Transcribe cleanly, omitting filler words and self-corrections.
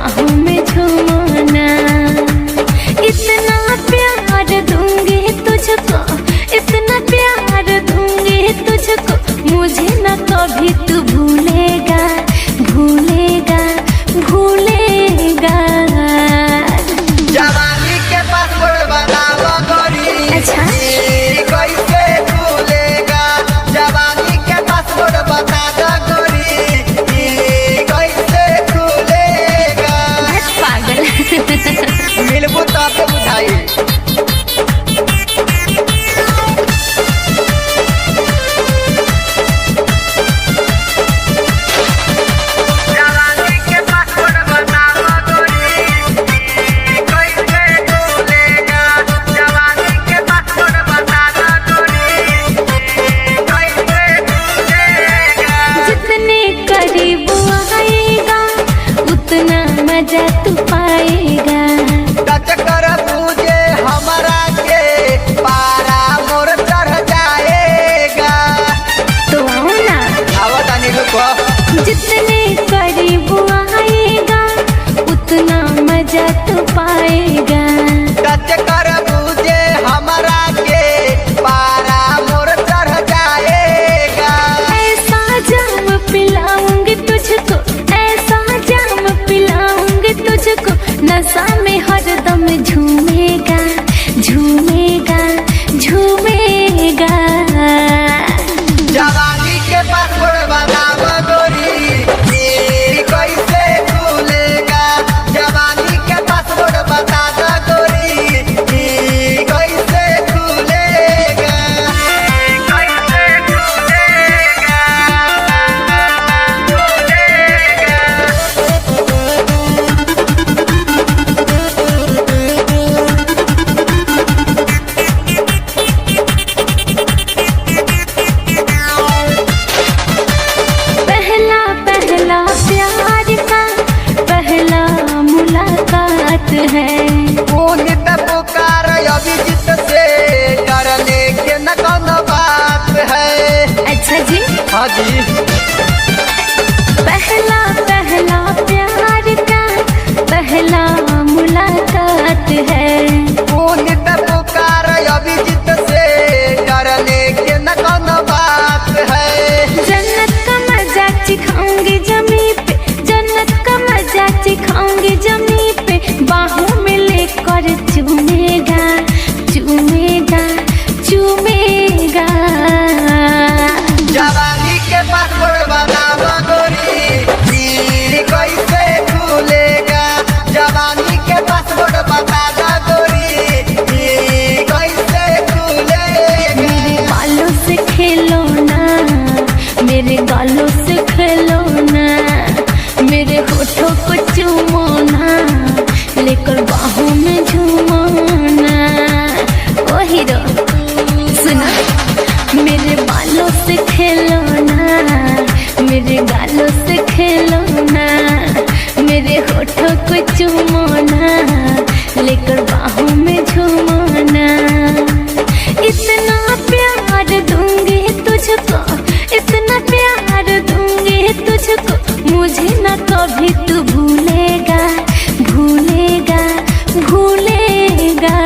बाहों में झूमना। इतना प्यार दूंगी तुझको, इतना प्यार दूंगी तुझको, मुझे न कभी तू भूलेगा, भूलेगा, भूलेगा। जवानी के पासवर्ड बनावा गोरी, अच्छा कैसे भूलेगा। जवानी के पासवर्ड बता दो गोरी, कैसे भूलेगा। पागल मिलबू तब बुझाई। मजा तू पाएगा। टच कर तुझे हमरा के पारा मोर चढ़ जाएगा। तो आओ ना, आओ तानी रुको। जितने करीब आएगा उतना मजा तू पाएगा। टच कर तुझे हमरा के पारा मोर चढ़ जाएगा। ऐसा जाम पिलाऊंगी तुझको, ऐसा जाम पिलाऊंगी तुझको, नशा में हरदम झूमेगा, झूमेगा, झूमेगा। जवानी के पासवर्ड बनावा गोरी, कैसे भूलेगा। जवानी के पासवर्ड बता दो गोरी, कैसे भूलेगा। कैसे भूलेगा, पहला पहला प्यार का पहला मुलाकात है। मोहित पुकार अभिजीत से डरने के न कोनो बात है। अच्छा जी, हाँ जी। पहला पहला प्यार का पहला मुलाकात है। मोहित पुकार अभिजीत से डरने के न कोनो बात है। जन्नत का मजा चिखाऊंगी जमी पे, जन्नत का मजा चिखाऊंगी जमी पे, बाहों में लेकर चूमेगा, चूमेगा, चूमेगा। जवानी के पासवर्ड बनावा गोरी, कैसे भूलेगा। जवानी के पासवर्ड बता दो गोरी, कैसे भूलेगा। मेरे बालों से खेलो ना, मेरे गालों से खेलो ना, मेरे होठों को चूमो ना, लेकर बाहों में झूमो ना। ओ हीरो सुना, मेरे बालों से खेलो ना, मेरे गालों से खेलो ना, मेरे होठों को चूमो ना, लेकर बाहों में झूमो ना। इतना प्यार दूंगी तुझको, इतना प्यार दूंगी तुझको, मुझे न कभी तू भूलेगा, भूलेगा, भूलेगा।